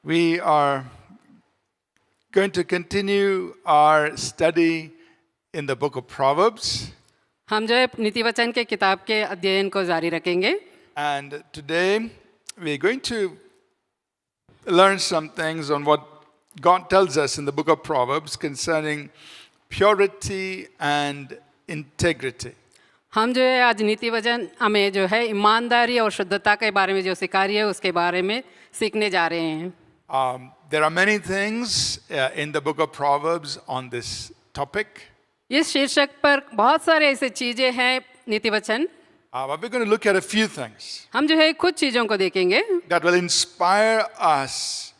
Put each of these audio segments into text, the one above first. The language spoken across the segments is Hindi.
We are going to continue our study in the book of Proverbs. हम जो है नीति वचन के किताब के अध्ययन को जारी रखेंगे And today we're going to learn some things on what God tells us in the book of Proverbs concerning purity and integrity. हम जो है आज नीति वचन हमें जो है ईमानदारी और शुद्धता के बारे में जो सिखा रही है उसके बारे में सीखने जा रहे हैं. There are many things in the book of Proverbs on this topic. इस शीर्षक पर बहुत सारे ऐसे चीजें हैं नीति वचन. But we're going to look at a few things हम जो है कुछ चीजों को देखेंगे that will inspire us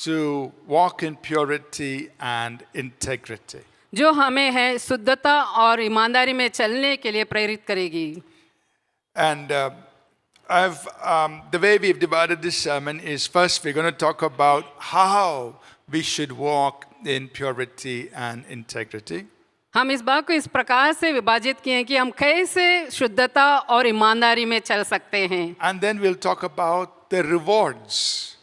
to walk in purity and integrity. जो हमें है शुद्धता और ईमानदारी में चलने के लिए प्रेरित करेगी. And the way we've divided this sermon is first we're going to talk about how we should walk in purity and integrity. हम इस बात को इस प्रकार से विभाजित किए हैं कि हम कैसे शुद्धता और ईमानदारी में चल सकते हैं. And then we'll talk about the rewards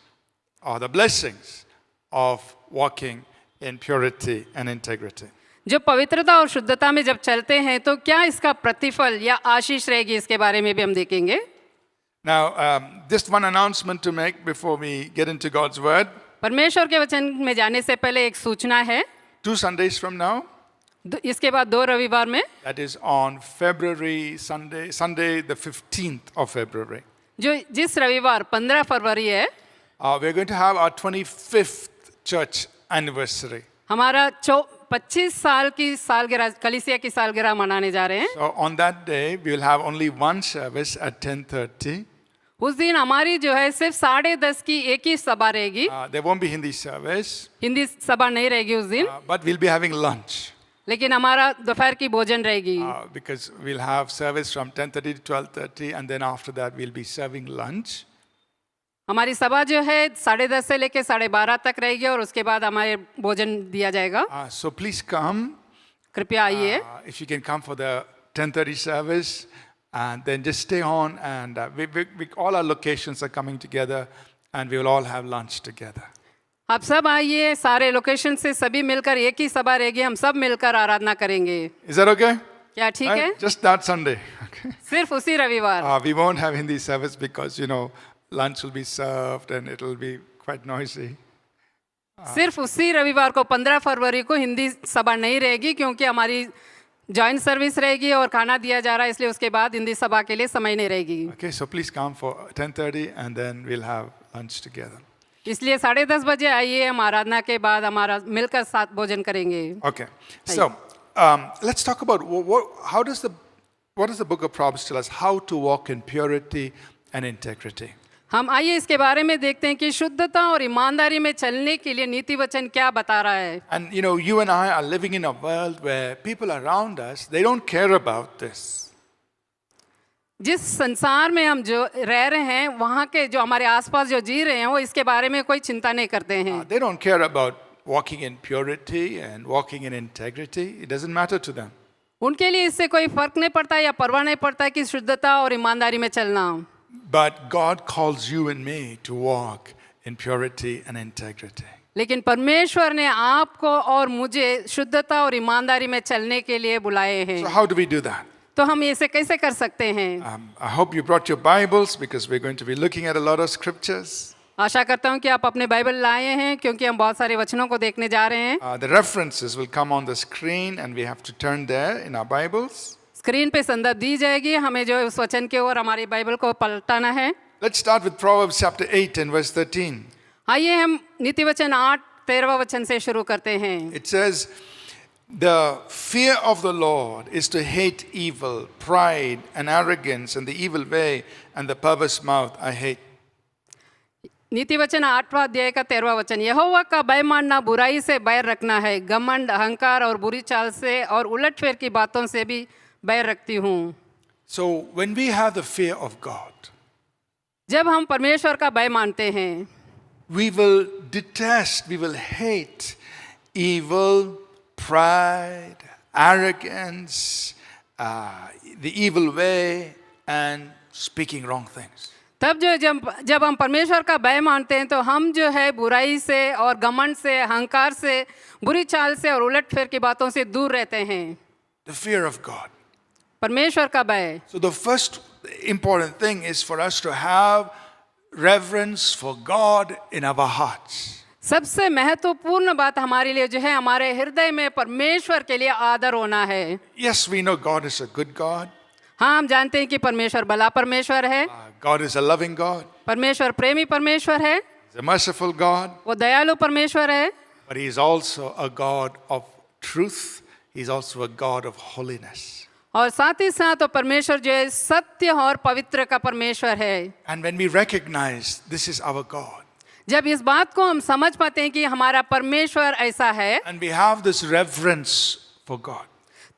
or the blessings of walking in purity and integrity. जो पवित्रता और शुद्धता में जब चलते हैं तो क्या इसका प्रतिफल या आशीष रहेगी इसके बारे में भी हम देखेंगे. Now, just one announcement to make before we get into God's word. परमेश्वर के वचन में जाने से पहले एक सूचना है. 2 Sundays from now, इसके बाद 2 रविवार में that is on Sunday the 15th of February. जो जिस रविवार 15 फरवरी है We're going to have our 25th church anniversary. हमारा 25 साल की सालगिरह कलीसिया की सालगिरह मनाने जा रहे हैं. So on that day, we will have only one service at 10:30. उस दिन हमारी जो है सिर्फ 10:30 की एक ही सभा रहेगी. There won't be Hindi service, Hindi सभा नहीं रहेगी उस दिन, but we'll be having lunch. लेकिन हमारा दोपहर की भोजन रहेगी. Because we'll have service from 10:30 to 12:30, and then after that we'll be serving lunch. हमारी सभा जो है 10:30 से लेकर 12:30 तक रहेगी और उसके बाद हमारे भोजन दिया जाएगा. So please come. कृपया आइए. If you can come for the 10:30 service, and then just stay on, and all our locations are coming together, and we will all have lunch together. आप सब आइए, सारे लोकेशन से सभी मिलकर एक ही सभा रहेगी, हम सब मिलकर आराधना करेंगे. Is that okay? क्या ठीक है? Just that Sunday. Okay. सिर्फ उसी रविवार. We won't have Hindi service because lunch will be served and it will be quite noisy. सिर्फ उसी रविवार को 15 फरवरी को हिंदी सभा नहीं रहेगी क्योंकि हमारी जॉइंट सर्विस रहेगी और खाना दिया जा रहा है, इसलिए उसके बाद हिंदी सभा के लिए समय नहीं रहेगी. Okay, so please come for 10:30 and then we'll have lunch together. इसलिए 10:30 बजे आइए, हम आराधना के बाद हमारा मिलकर साथ भोजन करेंगे. Okay, so let's talk about what does the book of Proverbs tell us how to walk in purity and integrity. हम आइए इसके बारे में देखते हैं कि शुद्धता और ईमानदारी में चलने के लिए नीति वचन क्या बता रहा है. And you and I are living in a world where people around us, they don't care about this. जिस संसार में हम जो रह रहे हैं वहाँ के जो हमारे आसपास जो जी रहे हैं वो इसके बारे में कोई चिंता नहीं करते हैं. They don't care about walking in purity and walking in integrity. It doesn't matter to them. उनके लिए इससे कोई फर्क नहीं पड़ता या परवाह नहीं पड़ता कि शुद्धता और ईमानदारी में चलना. But God calls you and me to walk in purity and integrity. लेकिन परमेश्वर ने आपको और मुझे शुद्धता और ईमानदारी में चलने के लिए बुलाए हैं. So how do we do that? तो हम इसे कैसे कर सकते हैं? I hope you brought your Bibles because we're going to be looking at a lot of scriptures. आशा करता हूँ कि आप अपने बाइबल लाए हैं क्योंकि हम बहुत सारे वचनों को देखने जा रहे हैं. The references will come on the screen and we have to turn there in our Bibles. Screen पे संदर्भ दी जाएगी, हमें जो उस वचन के ओर हमारी बाइबल को पलटाना है. Let's start with Proverbs chapter 8 and verse 13. आइए हम नीति वचन 8:13 वचन से शुरू करते हैं. It says, "The fear of the Lord is to hate evil, pride and arrogance and the evil way and the perverse mouth I hate." नीति वचन 8वां अध्याय का 13वां वचन. यहोवा का भय मानना बुराई से बैर रखना है, घमंड, अहंकार और बुरी चाल से और उलटफेर की बातों से भी बैर रखती हूँ. So when we have the fear of God, जब हम परमेश्वर का भय मानते हैं, we will detest, we will hate evil, pride, arrogance, the evil way and speaking wrong things. तब जो जब हम परमेश्वर का भय मानते हैं तो हम जो है बुराई से और घमंड से, अहंकार से, बुरी चाल से और उलटफेर की बातों से दूर रहते हैं। The fear of God. परमेश्वर का भय। So the first important thing is for us to have reverence for God in our hearts. सबसे महत्वपूर्ण बात हमारे लिए जो है हमारे हृदय में परमेश्वर के लिए आदर होना है। Yes, we know God is a good God. हाँ, हम जानते हैं कि परमेश्वर भला परमेश्वर है, God is a loving God. परमेश्वर प्रेमी परमेश्वर है, He's a merciful God. वो दयालु परमेश्वर है, But He is also a God of truth. He's also a God of holiness. और साथ ही साथ वो परमेश्वर जो है सत्य और पवित्र का परमेश्वर है। And when we recognize this is our God, जब इस बात को हम समझ पाते हैं कि हमारा परमेश्वर ऐसा है, and we have this reverence for God,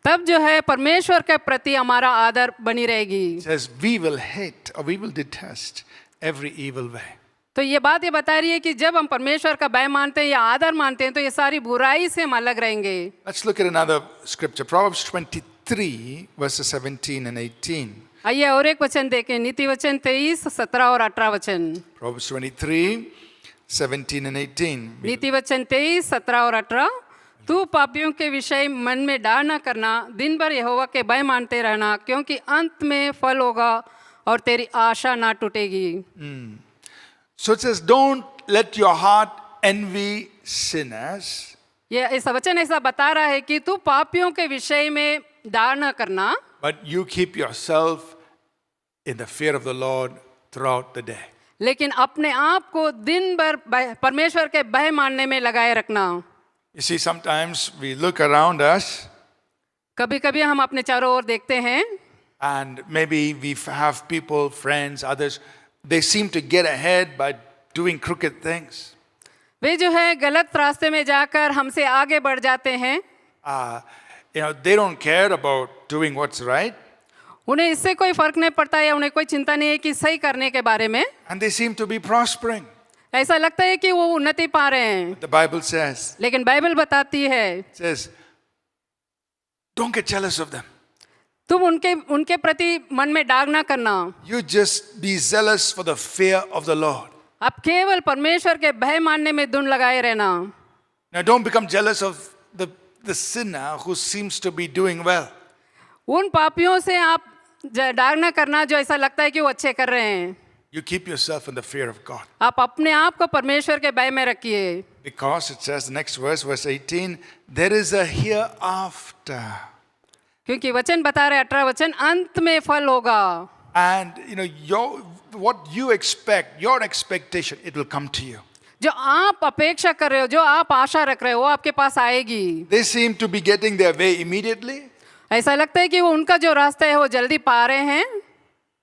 तब जो है परमेश्वर के प्रति हमारा आदर बनी रहेगी। it says we will hate or we will detest every evil way. तो ये बात ये बता रही है कि जब हम परमेश्वर का भय मानते हैं या आदर मानते हैं तो ये सारी बुराई से हम अलग रहेंगे। Let's look at another scripture, Proverbs 23, verses 17 and 18. आइए और एक वचन देखें, नीति वचन 23, 17 और 18 वचन। Proverbs 23, 17 and 18. नीति वचन 23, 17 और 18। तू पापियों के विषय मन में डार न करना, दिन भर यहोवा के भय मानते रहना, क्योंकि अंत में फल होगा और तेरी आशा ना टूटेगी। So it says, don't let your heart envy sinners, ये ऐसा वचन ऐसा बता रहा है कि तू पापियों के विषय में डार न करना, but you keep yourself in the fear of the Lord throughout the day. लेकिन अपने आप को दिन भर परमेश्वर के भय मानने में लगाए रखना। You see, sometimes we look around us कभी कभी हम अपने चारों ओर देखते हैं and maybe we have people, friends, others, they seem to get ahead by doing crooked things. वे जो है गलत रास्ते में जाकर हमसे आगे बढ़ जाते हैं। They don't care about doing what's right, उन्हें इससे कोई फर्क नहीं पड़ता या उन्हें कोई चिंता नहीं है कि सही करने के बारे में। and they seem to be prospering. ऐसा लगता है कि वो उन्नति पा रहे हैं, The Bible says, लेकिन बाइबल बताती है don't get jealous of them. तुम उनके प्रति मन में डाग ना करना। You just be zealous for the fear of the Lord. आप केवल परमेश्वर के भय मानने में धुन लगाए रहना। Now don't become jealous of the sinner who seems to be doing well. उन पापियों से आप डाग ना करना जो ऐसा लगता है कि वो अच्छे कर रहे हैं। You keep yourself in the fear of God. आप अपने आप को परमेश्वर के भय में रखिए। Because it says, the next verse, verse 18, there is a hereafter. क्योंकि वचन बता रहे 18 वचन, अंत में फल होगा। And what you expect, your expectation, it will come to you. जो आप अपेक्षा कर रहे हो, जो आप आशा रख रहे हो, वो आपके पास आएगी। They seem to be getting their way immediately. ऐसा लगता है कि वो उनका जो रास्ता है वो जल्दी पा रहे हैं,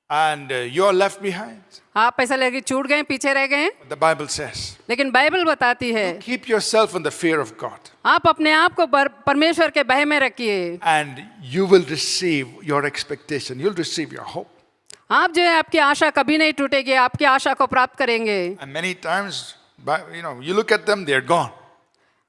And you're left behind. आप ऐसा लगे छूट गए, पीछे रह गए। The Bible says, लेकिन बाइबल बताती है keep yourself in the fear of God. आप अपने आप को परमेश्वर के भय में रखिए। And you will receive your expectation. You'll receive your hope. आप जो है आपकी आशा कभी नहीं टूटेगी, आपकी आशा को प्राप्त करेंगे। And many times, you look at them, they're gone.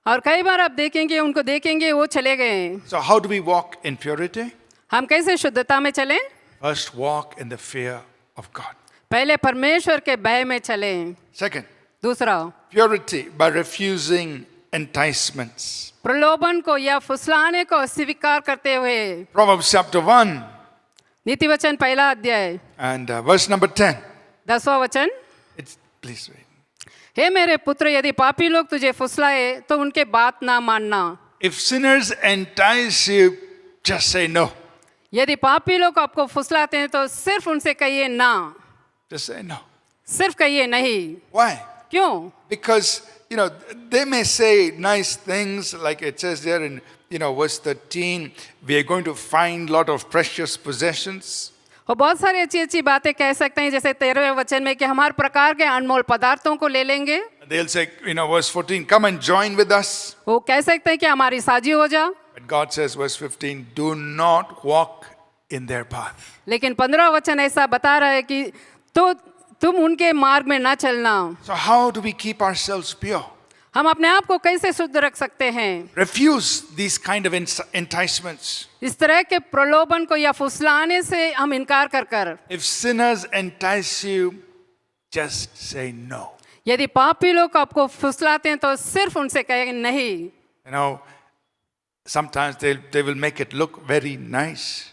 और कई बार आप देखेंगे, उनको देखेंगे वो चले गए। So how do we walk in purity? हम कैसे शुद्धता में चलें? First, walk in the fear of God. पहले परमेश्वर के भय में चलें। Second, दूसरा, purity by refusing enticements. प्रलोभन को या फुसलाने को अस्वीकार करते हुए। Proverbs chapter 1 नीति वचन पहला अध्याय and verse number 10. 10वां वचन। Please read. हे मेरे पुत्र, यदि पापी लोग तुझे फुसलाए तो उनके बात ना मानना। If sinners entice you, just say no. यदि पापी लोग आपको फुसलाते हैं तो सिर्फ उनसे कहिए ना। Just say no. सिर्फ कहिए नहीं। Why? क्यों? Because, they may say nice things, like it says there in, verse 13, we are going to find a lot of precious possessions. और बहुत सारी अच्छी अच्छी बातें कह सकते हैं, जैसे 13वें वचन में कि हमारे प्रकार के अनमोल पदार्थों को ले लेंगे। They'll say, verse 14, come and join with us. वो कह सकते हैं कि हमारी साझी हो जा। But God says, verse 15, do not walk in their path. लेकिन 15वां वचन ऐसा बता रहा है कि तो तुम उनके मार्ग में ना चलना। So how do we keep ourselves pure? हम अपने आप को कैसे शुद्ध रख सकते हैं? Refuse these kind of enticements. इस तरह के प्रलोभन को या फुसलाने से हम इनकार कर कर। If sinners entice you, just say no. यदि पापी लोग आपको फुसलाते हैं तो सिर्फ उनसे कहें नहीं. You know, sometimes they will make it look very nice.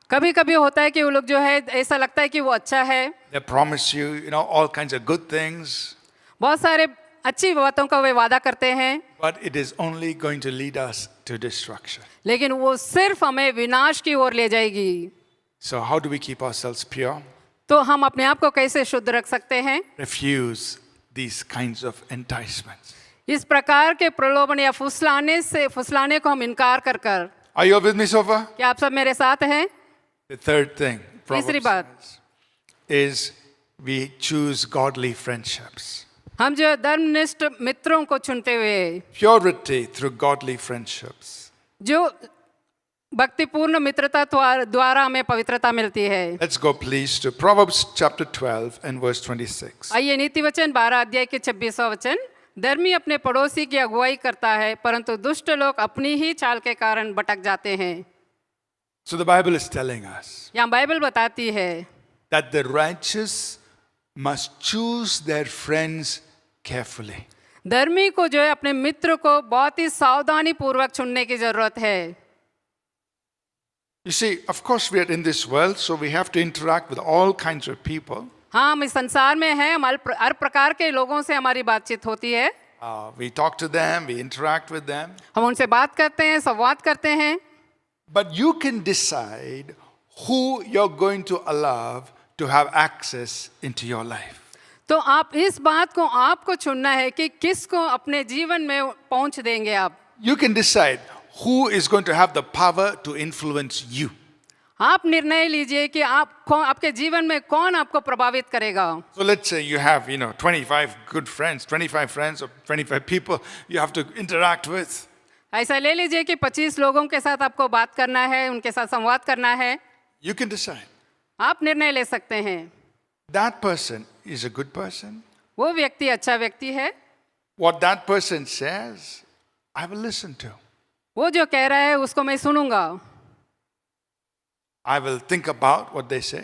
कभी कभी होता है कि वो लोग जो है ऐसा लगता है कि वो अच्छा है, They promise you, all kinds of good things, बहुत सारे अच्छी बातों का वे वादा करते हैं, but it is only going to lead us to destruction. लेकिन वो सिर्फ हमें विनाश की ओर ले जाएगी. So how do we keep ourselves pure? तो हम अपने आप को कैसे शुद्ध रख सकते हैं? Refuse these kinds of enticements. इस प्रकार के प्रलोभन या फुसलाने को हम इनकार कर कर. Are you all with me so far? क्या आप सब मेरे साथ हैं? The third thing तीसरी Proverbs बात. says is we choose godly friendships. हम जो धर्मनिष्ठ मित्रों को चुनते हुए, Purity through godly friendships. जो भक्तिपूर्ण मित्रता द्वारा हमें पवित्रता मिलती है. Let's go please to Proverbs chapter 12 and verse 26. आइए नीति वचन 12 अध्याय के 26वां वचन. धर्मी अपने पड़ोसी की अगुवाई करता है, परंतु दुष्ट लोग अपनी ही चाल के कारण भटक जाते हैं. So the Bible is telling us यहाँ बाइबल बताती है that the righteous must choose their friends carefully. धर्मी को जो है अपने मित्र को बहुत ही सावधानी पूर्वक चुनने की जरूरत है. You see, of course we are in this world, so we have to interact with all kinds of people. हाँ, हम इस संसार में हैं, हर प्रकार के लोगों से हमारी बातचीत होती है. We talk to them, we interact with them. हम उनसे बात करते हैं, संवाद करते हैं. But you can decide who you're going to allow to have access into your life. तो आप इस बात को आपको चुनना है कि किसको अपने जीवन में पहुंच देंगे आप. You can decide who is going to have the power to influence you. आप निर्णय लीजिए कि आपके जीवन में कौन आपको प्रभावित करेगा. So let's say you have, 25 good friends, 25 friends or 25 people you have to interact with. ऐसा ले लीजिए कि 25 लोगों के साथ आपको बात करना है, उनके साथ संवाद करना है. You can decide. आप निर्णय ले सकते हैं. That person is a good person. वो व्यक्ति अच्छा व्यक्ति है. What that person says, I will listen to. वो जो कह रहा है उसको मैं सुनूंगा. I will think about what they say.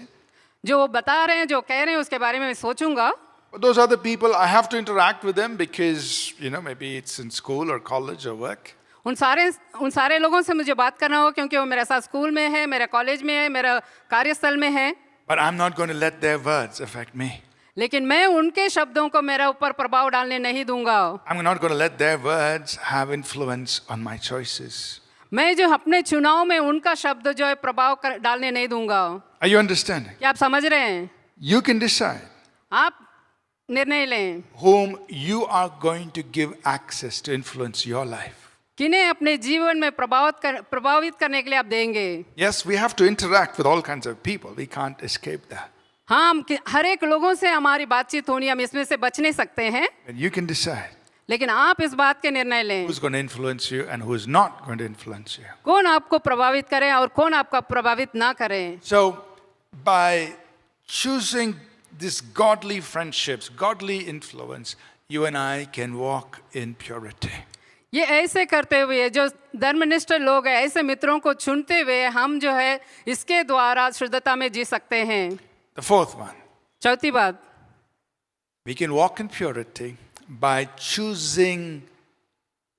जो वो बता रहे हैं, जो कह रहे हैं, उसके बारे में मैं सोचूंगा. But those other people, I have to interact with them because, maybe it's in school or college or work. उन सारे लोगों से मुझे बात करना हो क्योंकि वो मेरे साथ स्कूल में है, मेरे कॉलेज में है, मेरा कार्यस्थल में है. But I'm not going to let their words affect me. लेकिन मैं उनके शब्दों को मेरे ऊपर प्रभाव डालने नहीं दूंगा. I'm not going to let their words have influence on my choices. मैं जो अपने चुनाव में उनका शब्द जो है प्रभाव डालने नहीं दूंगा. Are you understanding? क्या आप समझ रहे हैं? You can decide आप निर्णय लें whom you are going to give access to influence your life. किन्हें अपने जीवन में प्रभावित करने के लिए आप देंगे. Yes, we have to interact with all kinds of people. We can't escape that. हाँ, हम हर एक लोगों से हमारी बातचीत होनी, हम इसमें से बच नहीं सकते हैं. And you can decide लेकिन आप इस बात के निर्णय लें who's going to influence you and who is not going to influence you. कौन आपको प्रभावित करे और कौन आपका प्रभावित ना करे. So, by choosing these godly friendships, godly influence, you and I can walk in purity. ये ऐसे करते हुए जो धर्मनिष्ठ लोग हैं, ऐसे मित्रों को चुनते हुए हम जो है इसके द्वारा शुद्धता में जी सकते हैं. The fourth one, चौथी बात, we can walk in purity by choosing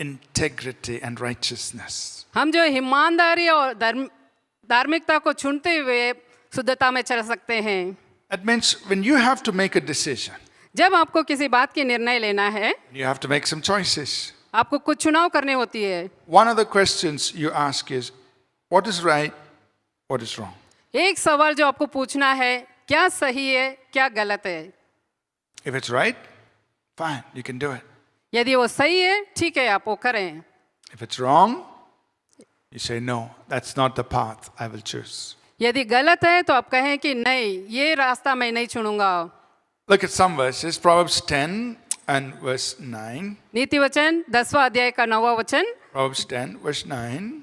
integrity and righteousness. हम जो ईमानदारी और धार्मिकता को चुनते हुए शुद्धता में चल सकते हैं. That means when you have to make a decision, जब आपको किसी बात की निर्णय लेना है, you have to make some choices. आपको कुछ चुनाव करने होती है. One of the questions you ask is, what is right, what is wrong? एक सवाल जो आपको पूछना है, क्या सही है, क्या गलत है. If it's right, fine, you can do it. यदि वो सही है, ठीक है, आप वो करें. If it's wrong, you say, no, that's not the path I will choose. यदि गलत है तो आप कहें कि नहीं, ये रास्ता मैं नहीं चुनूंगा. Look at some verses, Proverbs 10 and verse 9. नीति वचन 10वां अध्याय का 9वां वचन. Proverbs 10, verse 9.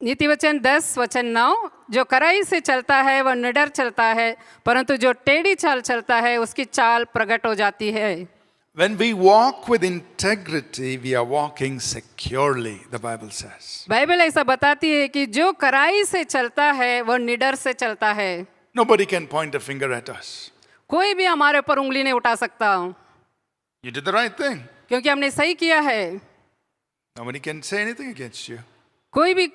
नीति वचन 10 वचन 9. जो कड़ाई से चलता है वह निडर चलता है, परंतु जो टेढ़ी चाल चलता है उसकी चाल प्रकट हो जाती है. When we walk with integrity, we are walking securely, the Bible says. Bible ऐसा बताती है कि जो कड़ाई से चलता है वह निडर से चलता है. Nobody can point a finger at us. कोई भी हमारे ऊपर उंगली नहीं उठा सकता, You did the right thing. क्योंकि हमने सही किया है। Nobody can say anything against you. कोई भी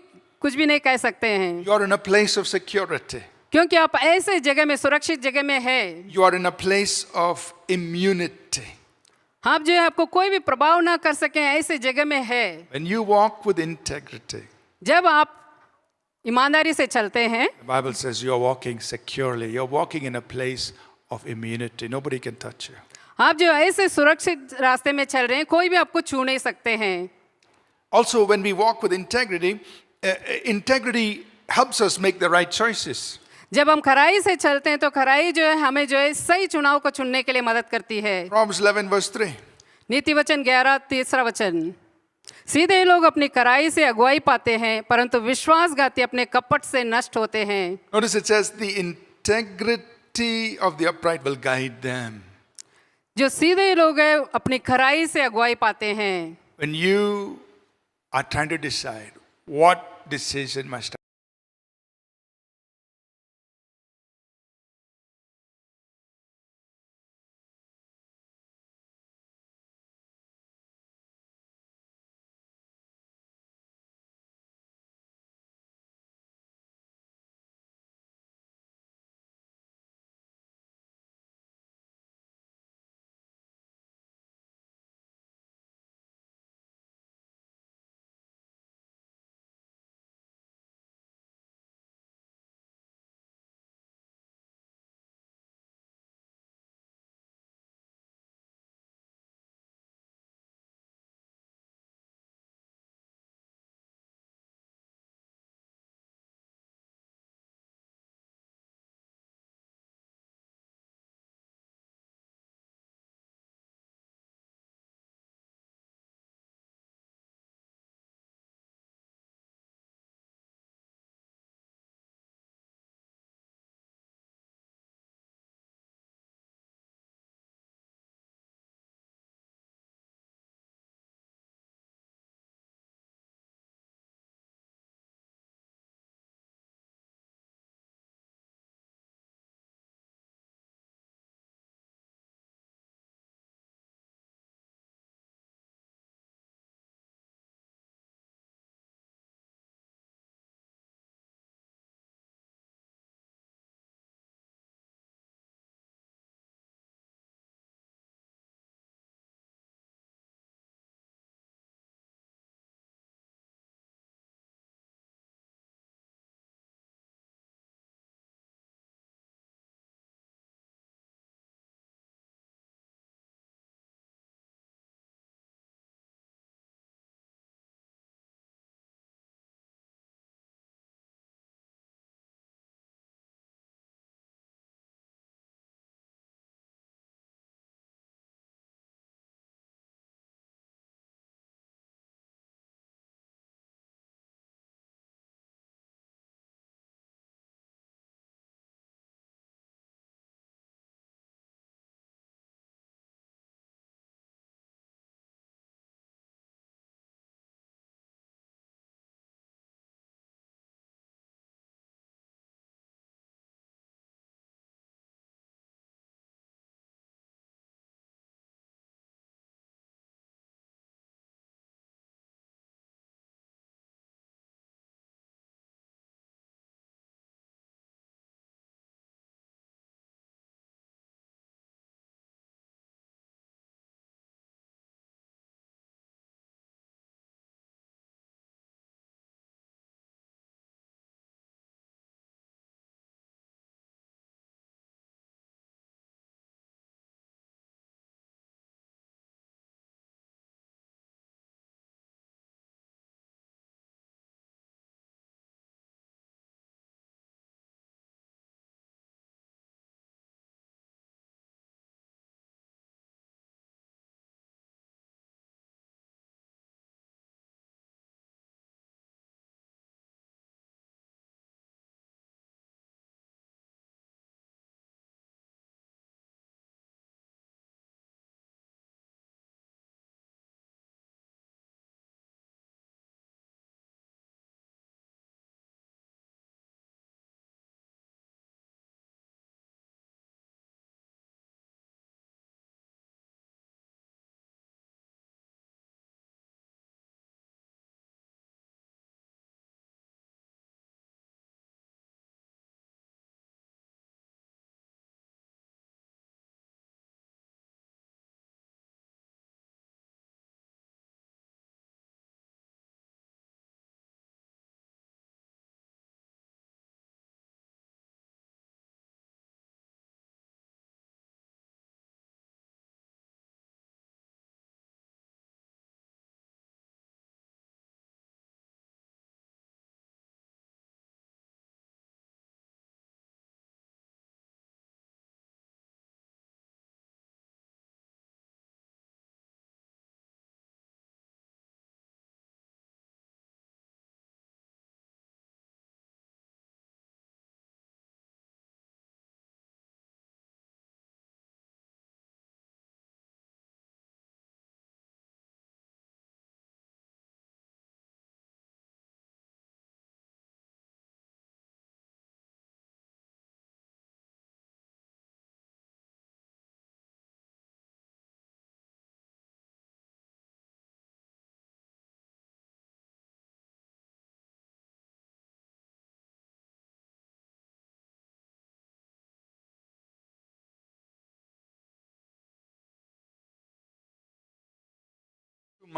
कुछ भी नहीं कह सकते हैं, You are in a place of security. क्योंकि आप ऐसे जगह में, सुरक्षित जगह में है। You are in a place of immunity. आप जो है आपको कोई भी प्रभाव ना कर सके, ऐसे जगह में है। When you walk with integrity, जब आप ईमानदारी से चलते हैं, the Bible says you are walking securely. You are walking in a place of immunity. Nobody can touch you. आप जो ऐसे सुरक्षित रास्ते में चल रहे हैं, कोई भी आपको छू नहीं सकते हैं। Also, when we walk with integrity, integrity helps us make the right choices. जब हम खराई से चलते हैं तो खराई जो है हमें जो है सही चुनाव को चुनने के लिए मदद करती है। Proverbs 11 verse 3. नीति वचन 11 तीसरा वचन, सीधे लोग अपनी खराई से अगुवाई पाते हैं, परंतु विश्वासघाती अपने कपट से नष्ट होते हैं। Notice it says the integrity of the upright will guide them. जो सीधे लोग हैं अपनी खराई से अगुवाई पाते हैं। When you are trying to decide what decision must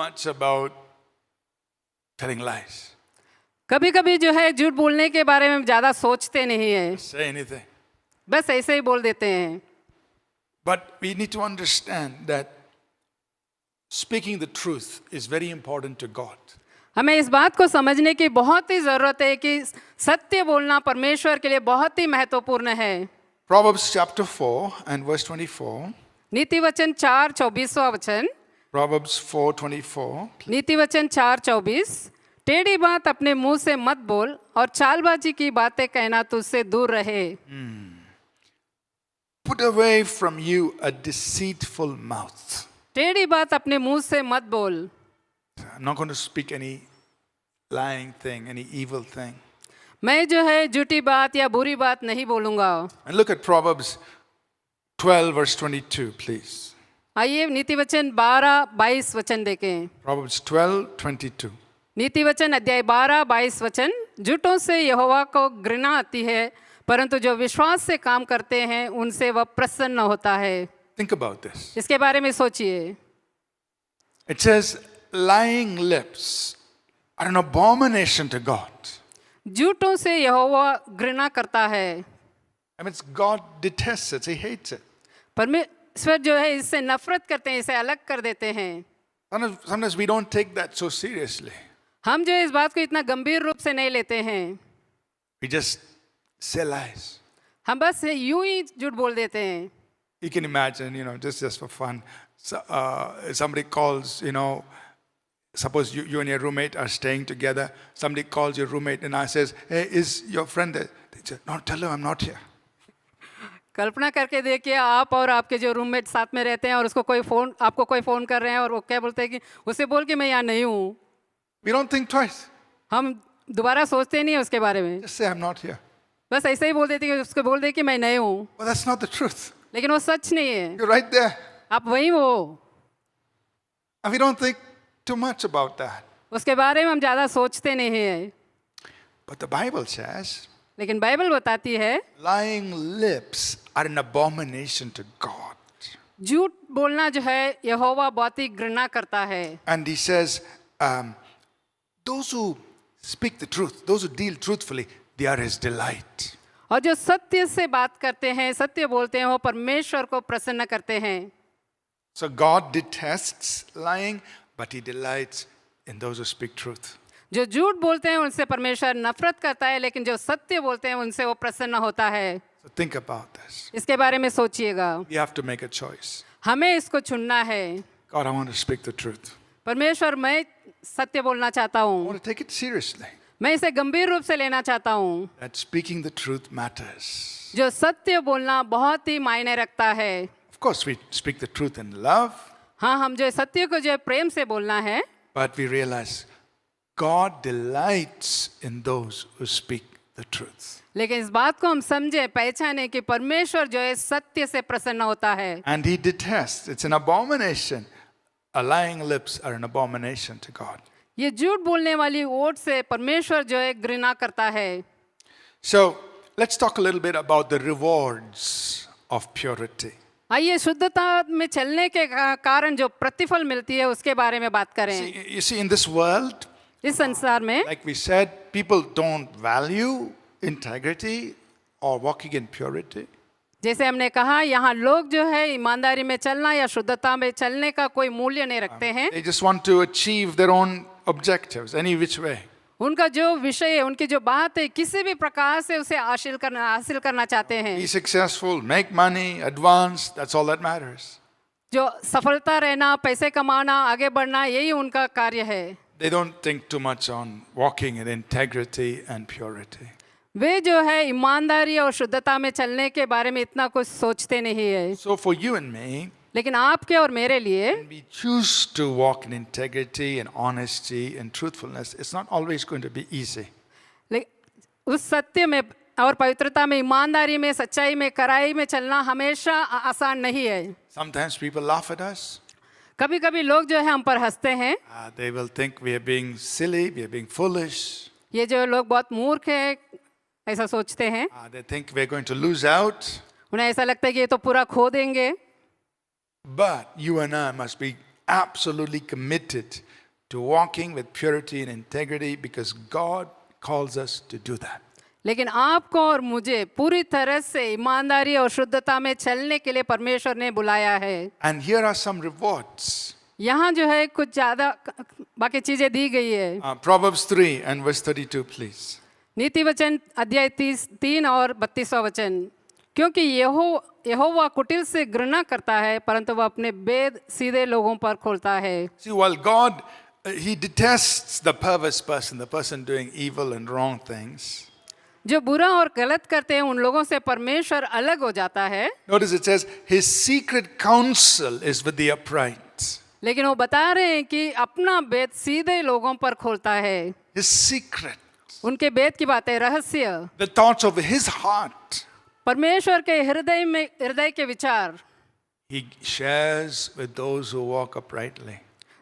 much about telling lies. कभी कभी जो है झूठ बोलने के बारे में ज़्यादा सोचते नहीं है, Say anything. बस ऐसे ही बोल देते हैं. But we need to understand that speaking the truth is very important to God. हमें इस बात को समझने की बहुत ही ज़रूरत है कि सत्य बोलना परमेश्वर के लिए बहुत ही महत्वपूर्ण है. Proverbs chapter 4 and verse 24. नीति वचन 4:24 वचन. Proverbs 4:24. नीति वचन 4:24. टेढ़ी बात अपने मुंह से मत बोल और चालबाजी की बातें कहना तुझसे दूर रहे. Put away from you a deceitful mouth. टेढ़ी बात अपने मुंह से मत बोल. I'm not going to speak any lying thing, any evil thing. मैं जो है झूठी बात या बुरी बात नहीं बोलूंगा. And look at Proverbs 12 verse 22, please. आइए नीति वचन 12-22 वचन देखें. Proverbs 12:22. नीति वचन अध्याय 12-22 वचन. झूठों से यहोवा को घृणा आती है, परंतु जो विश्वास से काम करते हैं उनसे वह प्रसन्न होता है. Think about this. इसके बारे में सोचिए. It says, lying lips are an abomination to God. झूठों से यहोवा घृणा करता है. I mean, God detests it, He hates it. परमेश्वर जो है इससे नफरत करते हैं, इसे अलग कर देते हैं. Sometimes we don't take that so seriously. हम जो है इस बात को इतना गंभीर रूप से नहीं लेते हैं. We just say lies. हम बस यूं ही झूठ बोल देते हैं. You can imagine, just for fun, somebody calls, suppose you and your roommate are staying together. Somebody calls your roommate and says, "Hey, is your friend there?" They say, "No, tell him I'm not here." कल्पना करके देखिए, आप और आपके जो रूममेट साथ में रहते हैं और आपको कोई फ़ोन कर रहे हैं और वो क्या बोलते हैं कि उसे बोल कि मैं यहाँ नहीं हूँ. We don't think twice. हम दोबारा सोचते नहीं हैं उसके बारे में. Just say I'm not here. बस ऐसे ही बोल देते हैं, उसको बोल दे कि मैं नहीं हूँ. Well, that's not the truth. लेकिन वो सच नहीं है. You're right there. आप वही हो. And we don't think too much about that. उसके बारे में हम ज़्यादा सोचते नहीं हैं. But the Bible says, लेकिन बाइबल बताती है lying lips are an abomination to God. झूठ बोलना जो है यहोवा बहुत ही घृणा करता है. And He says, those who speak the truth, those who deal truthfully, they are His delight. और जो सत्य से बात करते हैं, सत्य बोलते हैं, वो परमेश्वर को प्रसन्न करते हैं. So God detests lying, but He delights in those who speak truth. जो झूठ बोलते हैं उनसे परमेश्वर नफरत करता है, लेकिन जो सत्य बोलते हैं उनसे वो प्रसन्न होता है. So think about this. इसके बारे में सोचिएगा. We have to make a choice. हमें इसको चुनना है. God, I want to speak the truth. परमेश्वर, मैं सत्य बोलना चाहता I हूँ. want to take it seriously. मैं इसे गंभीर रूप से लेना चाहता हूँ. That speaking the truth matters. जो सत्य बोलना बहुत ही मायने रखता है. Of course, we speak the truth in love, हाँ, हम जो सत्य को जो है प्रेम से बोलना है. but we realize God delights in those who speak the truth. लेकिन इस बात को हम समझे, पहचाने कि परमेश्वर जो है सत्य से प्रसन्न होता है. And He detests. It's an abomination. Lying lips are an abomination to God. ये झूठ बोलने वाली ओट से परमेश्वर जो है घृणा करता है. So let's talk a little bit about the rewards of purity. आइए शुद्धता में चलने के कारण जो प्रतिफल मिलती है उसके बारे में बात करें. You see, in this world, इस संसार में like we said, people don't value integrity or walking in purity. जैसे हमने कहा, यहाँ लोग जो है ईमानदारी में चलना या शुद्धता में चलने का कोई मूल्य नहीं रखते हैं. They just want to achieve their own objectives, any which way. उनका जो विषय है, उनकी जो बात है, किसी भी प्रकार से उसे हासिल करना चाहते हैं. Be successful, make money, advance, that's all that matters. जो सफलता रहना, पैसे कमाना, आगे बढ़ना, यही उनका कार्य है. They don't think too much on walking in integrity and purity. वे जो है ईमानदारी और शुद्धता में चलने के बारे में इतना कुछ सोचते नहीं है. So for you and me, लेकिन आपके और मेरे लिए when we choose to walk in integrity and honesty and truthfulness, it's not always going to be easy. उस सत्य में और पवित्रता में, ईमानदारी में, सच्चाई में, कराई में चलना हमेशा आसान नहीं है. Sometimes people laugh at us. कभी कभी लोग जो है हम पर हंसते हैं. They will think we are being silly, we are being foolish. ये जो लोग बहुत मूर्ख है ऐसा सोचते हैं. They think we're going to lose out. उन्हें ऐसा लगता है कि ये तो पूरा खो देंगे. But you and I must be absolutely committed to walking with purity and integrity because God calls us to do that. लेकिन आपको और मुझे पूरी तरह से ईमानदारी और शुद्धता में चलने के लिए परमेश्वर ने बुलाया है। And here are some rewards. यहाँ जो है कुछ ज़्यादा बाकी चीज़ें दी गई है। Proverbs 3 and verse 32, please. नीति वचन अध्याय 3 और 32वां वचन, क्योंकि यहोवा कुटिल से घृणा करता है परंतु वह अपने भेद सीधे लोगों पर खोलता है। See, while God, He detests the perverse person, the person doing evil and wrong things. जो बुरा और गलत करते हैं उन लोगों से परमेश्वर अलग हो जाता है। Notice it says, His secret counsel is with the upright. लेकिन वो बता रहे हैं कि अपना भेद सीधे लोगों पर खोलता है। His secret, उनके भेद की बातें, रहस्य, the thoughts of His heart, परमेश्वर के हृदय के विचार He shares with those who walk uprightly.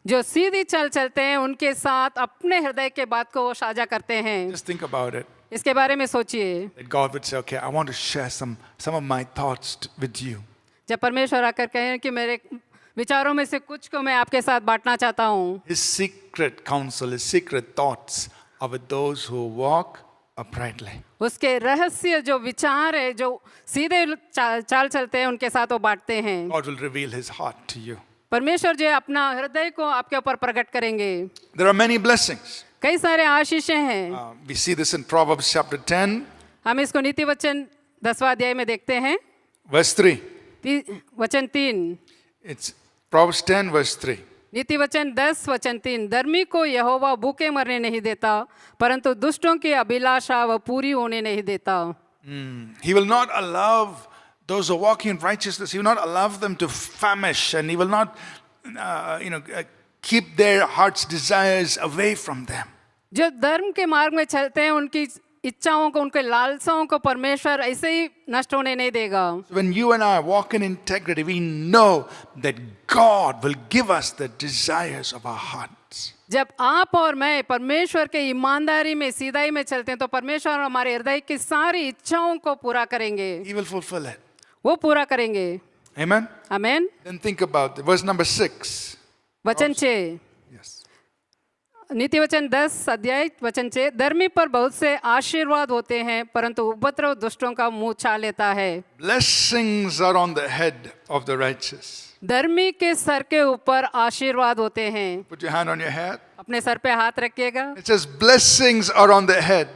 जो सीधी चलते हैं उनके साथ अपने हृदय के बात को वो साझा करते हैं। Just think about it. इसके बारे में सोचिए। That God would say, okay, I want to share some of my thoughts with you. जब परमेश्वर आकर कहें कि मेरे विचारों में से कुछ को मैं आपके साथ बांटना चाहता हूँ। His secret counsel, His secret thoughts are with those who walk uprightly. उसके रहस्य जो विचार है जो सीधे चाल चलते हैं उनके साथ वो बांटते हैं। God will reveal His heart to you. परमेश्वर जो है अपना हृदय को आपके ऊपर प्रकट करेंगे। There are many blessings. कई सारे आशीषें हैं। We see this in Proverbs chapter 10, हम इसको नीति वचन 10वां अध्याय में देखते हैं। verse 3. वचन 3, It's Proverbs 10, verse 3. नीति वचन 10 वचन 3, धर्मी को यहोवा भूखे मरने नहीं देता परंतु दुष्टों की अभिलाषा वह पूरी होने नहीं देता। He will not allow those who walk in righteousness, He will not allow them to famish, and He will not, keep their heart's desires away from them. जो धर्म के मार्ग में चलते हैं उनकी इच्छाओं को, उनके लालसाओं को परमेश्वर ऐसे ही नष्ट होने नहीं देगा। When you and I walk in integrity, we know that God will give us the desires of our hearts. जब आप और मैं परमेश्वर के ईमानदारी में, सीधाई में चलते हैं तो परमेश्वर हमारे हृदय की सारी इच्छाओं को पूरा करेंगे। He will fulfill it. वो पूरा करेंगे। Amen? Amen. Then think about it. Verse number 6. वचन 6, Yes. नीति वचन 10 अध्याय वचन 6, धर्मी पर बहुत से आशीर्वाद होते हैं परंतु उपद्रव दुष्टों का मुंह छा लेता है। Blessings are on the head of the righteous. धर्मी के सर के ऊपर आशीर्वाद होते हैं। Put your hand on your head. अपने सर पे हाथ रखिएगा। It says, blessings are on the head.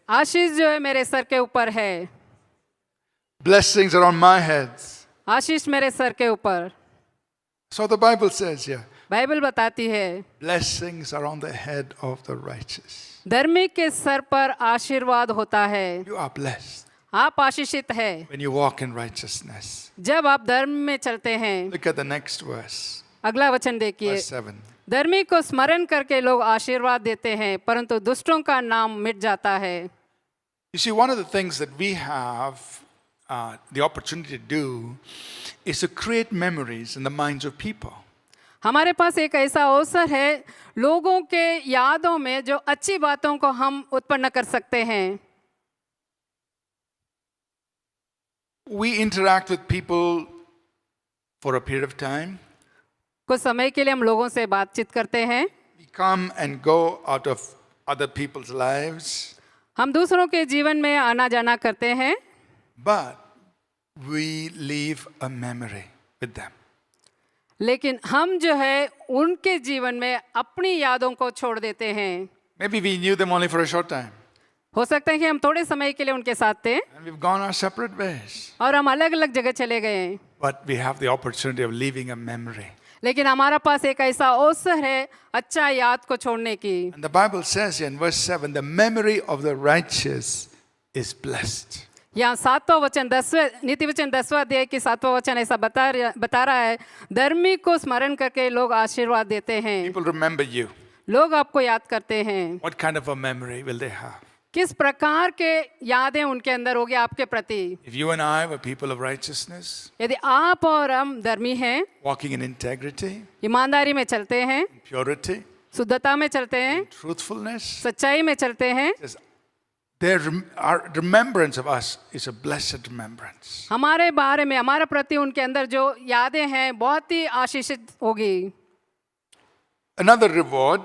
आशीष जो है मेरे सर के ऊपर है। Blessings are on my head. आशीष मेरे सर के ऊपर। So the Bible says here, Bible बताती है blessings are on the head of the righteous. धर्मी के सर पर आशीर्वाद होता है। You are blessed आप आशीषित है when you walk in righteousness. जब आप धर्म में चलते हैं। Look at the next verse, अगला वचन देखिए, verse 7. धर्मी को स्मरण करके लोग आशीर्वाद देते हैं परंतु दुष्टों का नाम मिट जाता है। You see, one of the things that we have the opportunity to do is to create memories in the minds of people. हमारे पास एक ऐसा अवसर है लोगों के यादों में जो अच्छी बातों को हम उत्पन्न कर सकते हैं। We interact with people for a period of time. कुछ समय के लिए हम लोगों से बातचीत करते हैं। We come and go out of other people's lives. हम दूसरों के जीवन में आना जाना करते हैं But we leave a memory with them. लेकिन हम जो है उनके जीवन में अपनी यादों को छोड़ देते हैं। Maybe we knew them only for a short time. हो सकता है कि हम थोड़े समय के लिए उनके साथ थे And we've gone our separate ways. और हम अलग अलग जगह चले गए, But we have the opportunity of leaving a memory. लेकिन हमारा पास एक ऐसा अवसर है अच्छा याद को छोड़ने की। And the Bible says here in verse 7, the memory of the righteous is blessed. यहाँ 7वां वचन 10वें नीति वचन 10वां अध्याय की 7वां वचन ऐसा बता रहा है, धर्मी को स्मरण करके लोग आशीर्वाद देते हैं। People remember you. लोग आपको याद करते हैं। What kind of a memory will they have? किस प्रकार के यादें उनके अंदर होगी आपके प्रति? If you and I were people of righteousness, यदि आप और हम धर्मी हैं, walking in integrity, ईमानदारी में चलते हैं, purity, शुद्धता में चलते हैं, truthfulness, सच्चाई में चलते हैं, our remembrance of us is a blessed remembrance. हमारे बारे में, हमारे प्रति उनके अंदर जो यादें हैं बहुत ही आशीषित होगी। Another reward,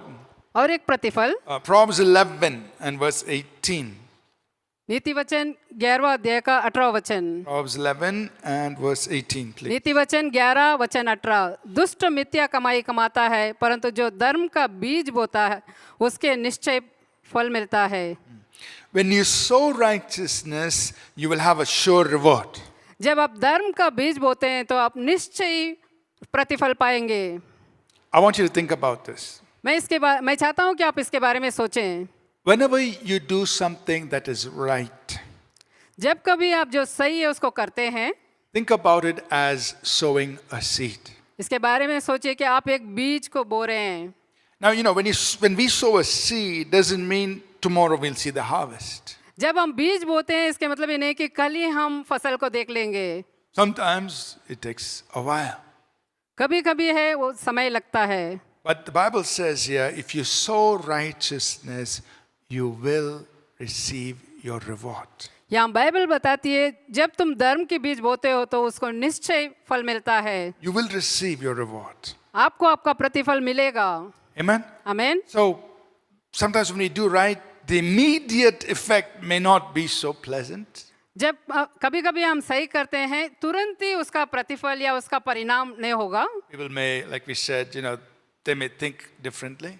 और एक प्रतिफल Proverbs 11 and verse 18. नीति वचन 11वां अध्याय का 18वां वचन। Proverbs 11 and verse 18, please. नीति वचन 11 वचन 18। दुष्ट मिथ्या कमाई कमाता है, परंतु जो धर्म का बीज बोता है उसके निश्चय फल मिलता है। When you sow righteousness, you will have a sure reward. जब आप धर्म का बीज बोते हैं तो आप निश्चय प्रतिफल पाएंगे। I want you to think about this. मैं चाहता हूं कि आप इसके बारे में सोचें। Whenever you do something that is right, जब कभी आप जो सही है उसको करते हैं, think about it as sowing a seed. इसके बारे में सोचिए कि आप एक बीज को बो रहे हैं। Now, when we sow a seed, doesn't mean tomorrow we'll see the harvest. जब हम बीज बोते हैं इसके मतलब ये नहीं कि कल ही हम फसल को देख लेंगे। Sometimes it takes a while. कभी कभी है वो समय लगता है। But the Bible says here, if you sow righteousness, you will receive your reward. यहाँ बाइबल बताती है जब तुम धर्म के बीज बोते हो तो उसको निश्चय फल मिलता है। You will receive your reward. आपको आपका प्रतिफल मिलेगा। Amen? आमीन। So, sometimes when we do right, the immediate effect may not be so pleasant. जब कभी कभी हम सही करते हैं तुरंत ही उसका प्रतिफल या उसका परिणाम नहीं होगा। People may, like we said, they may think differently.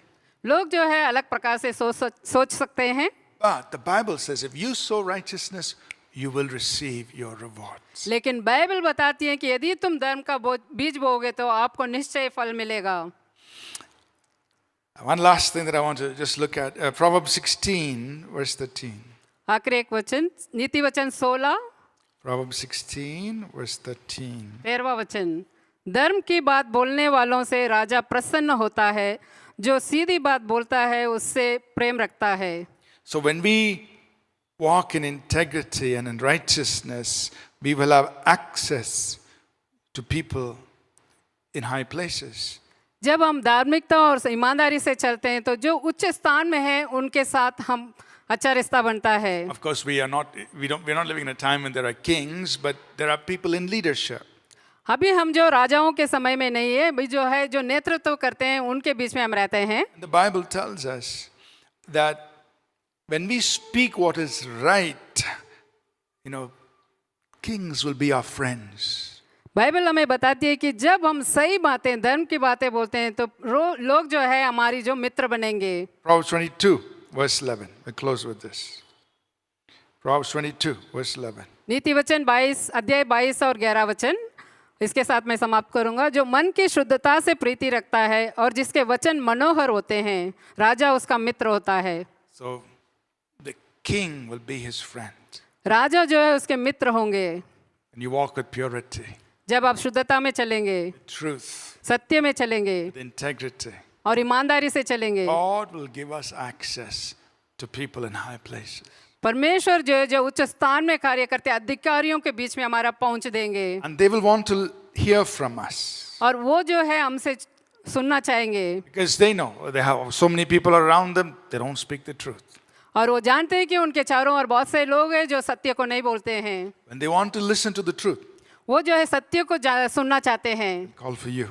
लोग जो है अलग प्रकार से सोच सकते हैं। But the Bible says if you sow righteousness, you will receive your rewards. लेकिन बाइबल बताती है कि यदि तुम धर्म का बीज बोओगे तो आपको निश्चय फल मिलेगा। One last thing that I want to just look at, Proverbs 16, verse 13. आखिरी एक वचन, नीति वचन 16, Proverbs 16, verse 13. 13वां वचन। धर्म की बात बोलने वालों से राजा प्रसन्न होता है, जो सीधी बात बोलता है उससे प्रेम रखता है। So when we walk in integrity and in righteousness, we will have access to people in high places. जब हम धार्मिकता और ईमानदारी से चलते हैं तो जो उच्च स्थान में है उनके साथ हम अच्छा रिश्ता बनता है। Of course, we're not living in a time when there are kings, but there are people in leadership. अभी हम जो राजाओं के समय में नहीं है, अभी जो है जो नेतृत्व करते हैं उनके बीच में हम रहते हैं। The Bible tells us that when we speak what is right, kings will be our friends. Bible हमें बताती है कि जब हम सही बातें धर्म की बातें बोलते हैं तो लोग जो है हमारी जो मित्र बनेंगे। Proverbs 22, verse 11. We'll close with this. Proverbs 22, verse 11. नीति वचन 22 अध्याय 22 और 11 वचन, इसके साथ मैं समाप्त करूंगा। जो मन की शुद्धता से प्रीति रखता है और जिसके वचन मनोहर होते हैं, राजा उसका मित्र होता है। So the king will be his friend. राजा जो है उसके मित्र होंगे। And you walk with purity, जब आप शुद्धता में चलेंगे, truth, सत्य में चलेंगे with integrity. और ईमानदारी से चलेंगे, God will give us access to people in high places. परमेश्वर जो है जो उच्च स्थान में कार्य करते हैं अधिकारियों के बीच में हमारा पहुंच देंगे। And they will want to hear from us. और वो जो है हमसे सुनना चाहेंगे। Because they know they have so many people around them, they don't speak the truth. और वो जानते हैं कि उनके चारों ओर बहुत से लोग हैं जो सत्य को नहीं बोलते हैं। When they want to listen to the truth, वो जो है सत्य को सुनना चाहते हैं, call for you.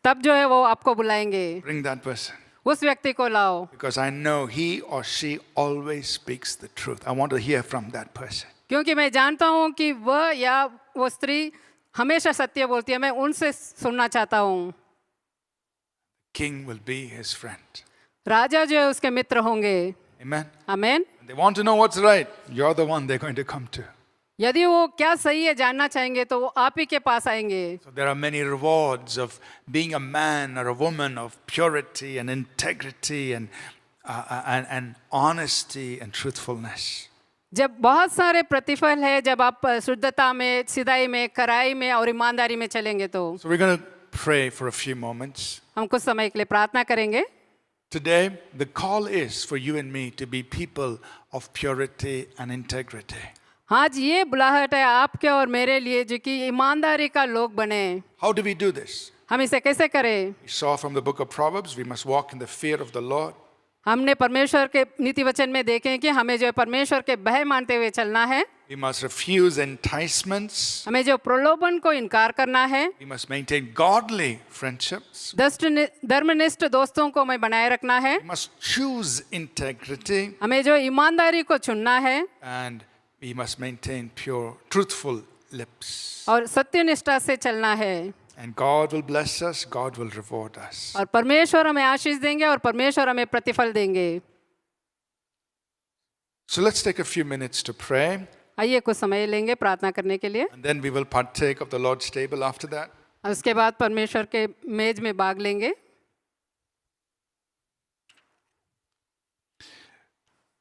तब जो है वो आपको बुलाएंगे। Bring that person. उस व्यक्ति को लाओ, Because I know he or she always speaks the truth. I want to hear from that person. क्योंकि मैं जानता हूँ कि वह या वो स्त्री हमेशा सत्य बोलती है, मैं उनसे सुनना चाहता हूँ। King will be his friend. राजा जो है उसके मित्र होंगे। Amen. आमीन। They want to know what's right. You're the one they're going to come to. यदि वो क्या सही है जानना चाहेंगे तो वो आप ही के पास आएंगे। So there are many rewards of being a man or a woman of purity and integrity and honesty and truthfulness. जब बहुत सारे प्रतिफल है जब आप शुद्धता में, सिधाई में, कराई में और ईमानदारी में चलेंगे तो। So we're going to pray for a few moments. हम कुछ समय के लिए प्रार्थना करेंगे। Today, the call is for you and me to be people of purity and integrity. आज ये बुलाहट है आपके और मेरे लिए जो कि ईमानदारी का लोग बने। How do we do this? हम इसे कैसे करें? We saw from the book of Proverbs, we must walk in the fear of the Lord. हमने परमेश्वर के नीति वचन में देखे कि हमें जो है परमेश्वर के भय मानते हुए चलना है। We must refuse enticements. हमें जो प्रलोभन को इनकार करना है, We must maintain godly friendships. धर्मनिष्ठ दोस्तों को हमें बनाए रखना है, We must choose integrity. हमें जो ईमानदारी को चुनना है And we must maintain pure, truthful lips. और सत्यनिष्ठा से चलना है। And God will bless us, God will reward us. और परमेश्वर हमें आशीष देंगे और परमेश्वर हमें प्रतिफल देंगे। So let's take a few minutes to pray. आइए कुछ समय लेंगे प्रार्थना करने के लिए, And then we will partake of the Lord's table after that. और उसके बाद परमेश्वर के मेज में भाग लेंगे।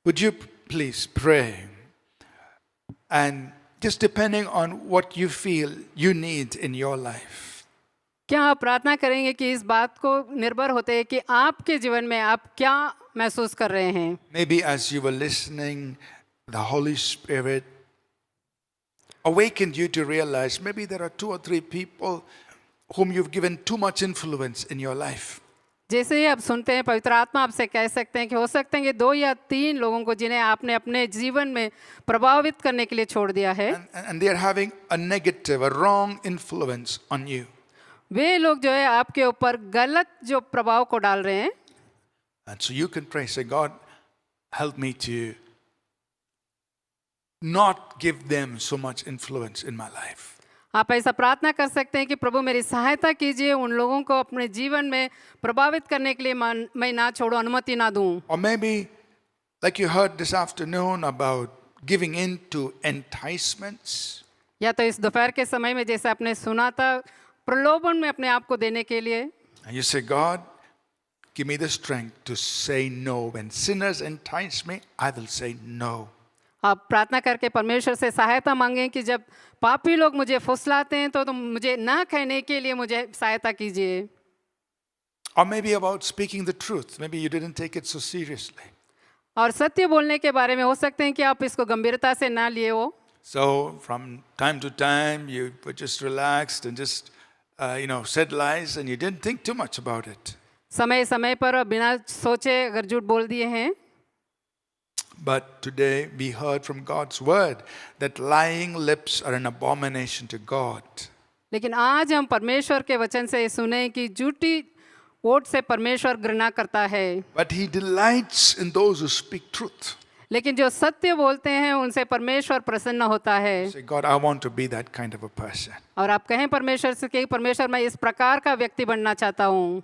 Would you please pray? And just depending on what you feel you need in your life. क्या आप प्रार्थना करेंगे कि इस बात को निर्भर होते हैं कि आपके जीवन में आप क्या महसूस कर रहे हैं? Maybe as you were listening, the Holy Spirit awakened you to realize maybe there are 2 or 3 people whom you've given too much influence in your life. जैसे ही आप सुनते हैं, पवित्र आत्मा आपसे कह सकते हैं कि हो सकते हैं कि 2 या 3 लोगों को जिन्हें आपने अपने जीवन में प्रभावित करने के लिए छोड़ दिया है, And they are having a negative, a wrong influence on you. वे लोग जो है आपके ऊपर गलत जो प्रभाव को डाल रहे हैं। And so you can pray, say, God, help me to not give them so much influence in my life. आप ऐसा प्रार्थना कर सकते हैं कि प्रभु मेरी सहायता कीजिए, उन लोगों को अपने जीवन में प्रभावित करने के लिए मैं ना छोड़ूं, अनुमति ना दूं। Or maybe, like you heard this afternoon about giving in to enticements. या तो इस दोपहर के समय में जैसे आपने सुना था, प्रलोभन में अपने आप को देने के लिए, And you say, God, give me the strength to say no. When sinners entice me, I will say no. आप प्रार्थना करके परमेश्वर से सहायता मांगें कि जब पापी लोग मुझे फुसलाते हैं तो मुझे ना कहने के लिए मुझे सहायता कीजिए। Or maybe about speaking the truth. Maybe you didn't take it so seriously. और सत्य बोलने के बारे में हो सकते हैं कि आप इसको गंभीरता से ना लिए हो। So from time to time, you were just relaxed and just, said lies and you didn't think too much about it. समय समय पर बिना सोचे अगर झूठ बोल दिए हैं। But today we heard from God's word that lying lips are an abomination to God. लेकिन आज हम परमेश्वर के वचन से सुने कि झूठी ओट से परमेश्वर घृणा करता है, But he delights in those who speak truth. लेकिन जो सत्य बोलते हैं उनसे परमेश्वर प्रसन्न होता है। Say, God, I want to be that kind of a person. और आप कहें परमेश्वर से कि परमेश्वर मैं इस प्रकार का व्यक्ति बनना चाहता हूँ।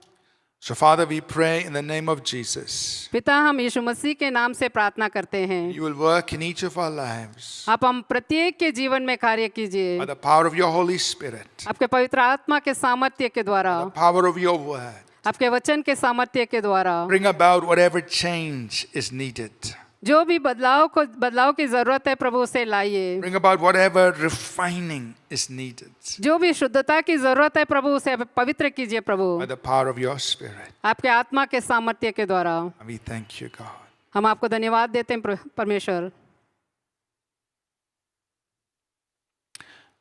So Father, we pray in the name of Jesus. पिता, हम यीशु मसीह के नाम से प्रार्थना करते हैं, You will work in each of our lives आप हम प्रत्येक के जीवन में कार्य कीजिए, by the power of your Holy Spirit, आपके पवित्र आत्मा के सामर्थ्य के द्वारा, the power of your word. आपके वचन के सामर्थ्य के द्वारा Bring about whatever change is needed. जो भी बदलाव की जरूरत है प्रभु उसे लाइए। Bring about whatever refining is needed जो भी शुद्धता की जरूरत है प्रभु उसे पवित्र कीजिए प्रभु, by the power of your Spirit. आपके आत्मा के सामर्थ्य के द्वारा। And we thank you, God. हम आपको धन्यवाद देते हैं परमेश्वर।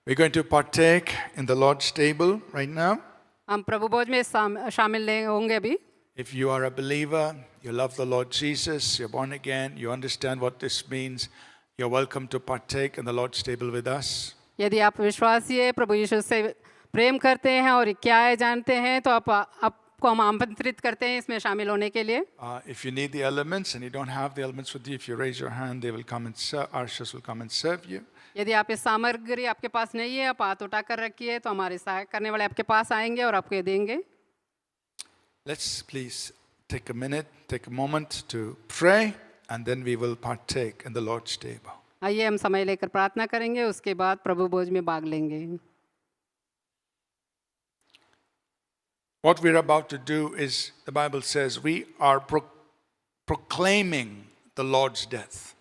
We're going to partake in the Lord's table right now. हम प्रभु भोज में शामिल होंगे अभी। If you are a believer, you love the Lord Jesus, you're born again, you understand what this means, you're welcome to partake in the Lord's table with us. यदि आप विश्वासी है, प्रभु यीशु से प्रेम करते हैं और क्या है जानते हैं, तो आपको हम आमंत्रित करते हैं इसमें शामिल होने के लिए। If you need the elements and you don't have the elements with you, if you raise your hand, they will come and our ushers will come and serve you. यदि आप इस सामग्री आपके पास नहीं है, आप हाथ उठा कर रखिए, तो हमारे सहायक करने वाले आपके पास आएंगे और आपको ये देंगे। Let's please take a minute, take a moment to pray, and then we will partake in the Lord's table. आइए हम समय लेकर प्रार्थना करेंगे, उसके बाद प्रभु भोज में भाग लेंगे। What we're about to do is, the Bible says, we are proclaiming the Lord's death.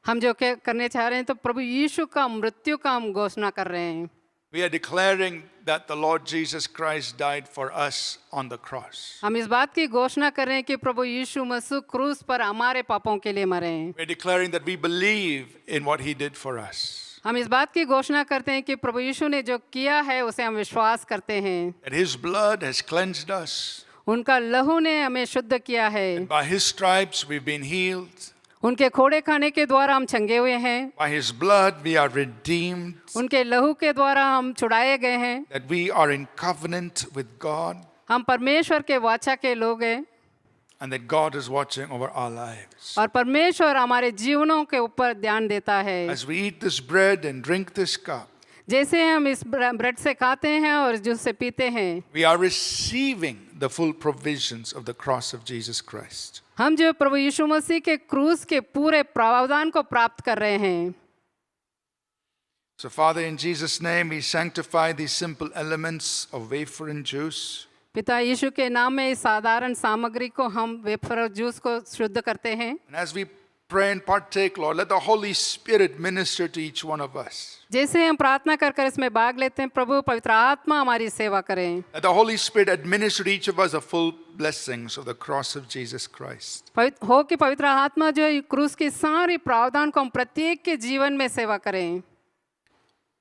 हम जो करने चाह रहे हैं तो प्रभु यीशु का मृत्यु का हम घोषणा कर रहे हैं। We are declaring that the Lord Jesus Christ died for us on the cross. हम इस बात की घोषणा कर रहे हैं कि प्रभु यीशु मसीह क्रूस पर हमारे पापों के लिए मरे हैं। We're declaring that we believe in what he did for us. हम इस बात की घोषणा करते हैं कि प्रभु यीशु ने जो किया है उसे हम विश्वास करते हैं। That his blood has cleansed us. उनका लहू ने हमें शुद्ध किया है, And by his stripes we've been healed. उनके खोड़े खाने के द्वारा हम छंगे हुए हैं, By his blood we are redeemed, उनके लहू के द्वारा हम छुड़ाए गए हैं, that we are in covenant with God, हम परमेश्वर के वाचा के लोग हैं and that God is watching over our lives. और परमेश्वर हमारे जीवनों के ऊपर ध्यान देता है। As we eat this bread and drink this cup, जैसे हम इस ब्रेड से खाते हैं और जूस से पीते हैं, we are receiving the full provisions of the cross of Jesus Christ. हम जो प्रभु यीशु मसीह के क्रूस के पूरे प्रावधान को प्राप्त कर रहे हैं। So, Father, in Jesus' name, we sanctify these simple elements of wafer and juice. पिता यीशु के नाम में इस साधारण सामग्री को हम वेफर और जूस को शुद्ध करते हैं। And as we pray and partake, Lord, let the Holy Spirit minister to each one of us. जैसे हम प्रार्थना कर कर इसमें भाग लेते हैं, प्रभु पवित्र आत्मा हमारी सेवा करें। Let the Holy Spirit administer to each of us the full blessings of the cross of Jesus Christ. हो कि पवित्र आत्मा जो है क्रूस की सारी प्रावधान को हम प्रत्येक के जीवन में सेवा करें।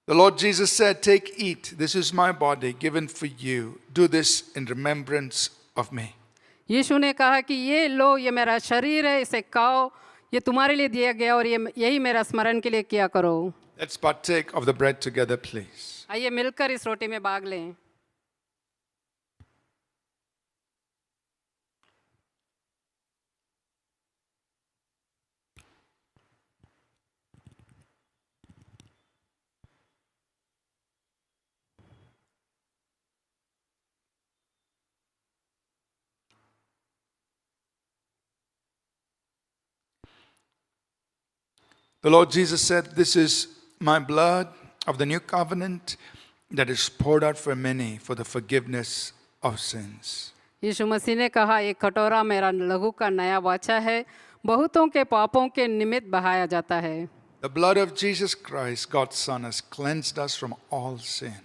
The Lord Jesus said, "Take, eat. This is my body given for you. Do this in remembrance of me." यीशु ने कहा कि ये लो, ये मेरा शरीर है, इसे खाओ, ये तुम्हारे लिए दिया गया और यही मेरा स्मरण के लिए किया करो। Let's partake of the bread together, please. आइए मिलकर इस रोटी में भाग लें। The Lord Jesus said, "This is my blood of the new covenant that is poured out for many for the forgiveness of sins." यीशु मसीह ने कहा, एक कटोरा मेरा लहू का नया वाचा है, बहुतों के पापों के निमित्त बहाया जाता है। The blood of Jesus Christ, God's Son, has cleansed us from all sin.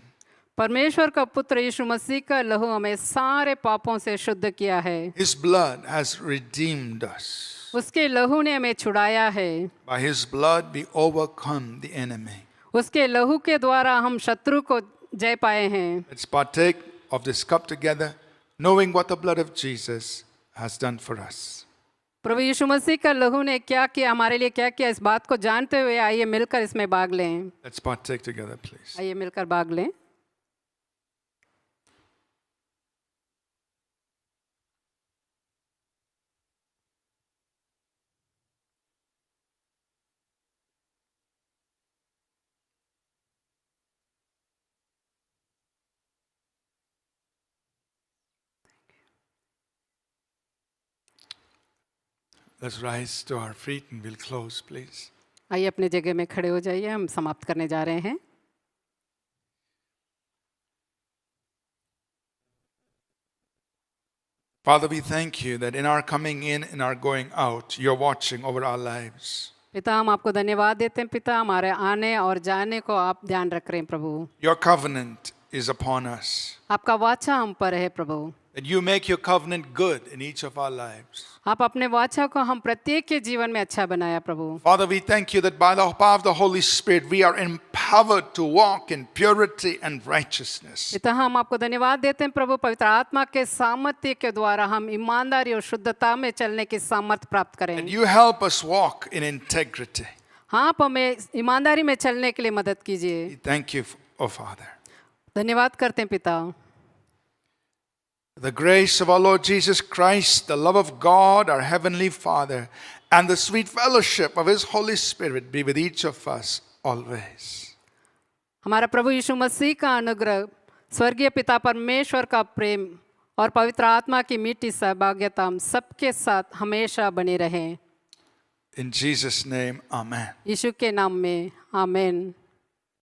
परमेश्वर का पुत्र यीशु मसीह का लहू हमें सारे पापों से शुद्ध किया है। His blood has redeemed us. उसके लहू ने हमें छुड़ाया है। By his blood we overcome the enemy. उसके लहू के द्वारा हम शत्रु को जय पाए हैं। Let's partake of this cup together, knowing what the blood of Jesus has done for us. प्रभु यीशु मसीह का लहू ने क्या किया, हमारे लिए क्या किया, इस बात को जानते हुए आइए मिलकर इसमें भाग लें। Let's partake together, please. आइए मिलकर भाग लें। Let's rise to our feet and we'll close, please. आइए अपने जगह में खड़े हो जाइए, हम समाप्त करने जा रहे हैं। Father, we thank you that in our coming in and our going out, you're watching over our lives. पिता हम आपको धन्यवाद देते हैं, पिता हमारे आने और जाने को आप ध्यान रख रहे हैं प्रभु। Your covenant is upon us. आपका वाचा हम पर है प्रभु। That you make your covenant good in each of our lives. आप अपने वाचा को हम प्रत्येक के जीवन में अच्छा बनाया प्रभु। Father, we thank you that by the power of the Holy Spirit, we are empowered to walk in purity and righteousness. पिता हम आपको धन्यवाद देते हैं प्रभु, पवित्र आत्मा के सामर्थ्य के द्वारा हम ईमानदारी और शुद्धता में चलने की सामर्थ्य प्राप्त And करें। you help us walk in integrity. हाँ, आप हमें ईमानदारी में चलने के लिए मदद कीजिए। We thank you, oh Father. धन्यवाद करते हैं पिता। The grace of our Lord Jesus Christ, the love of God, our Heavenly Father, and the sweet fellowship of His Holy Spirit be with each of us always. हमारा प्रभु यीशु मसीह का अनुग्रह, स्वर्गीय पिता परमेश्वर का प्रेम और पवित्र आत्मा की मीठी सहभागिता हम सबके साथ हमेशा बने रहे। In Jesus' name, amen. यीशु के नाम में आमीन।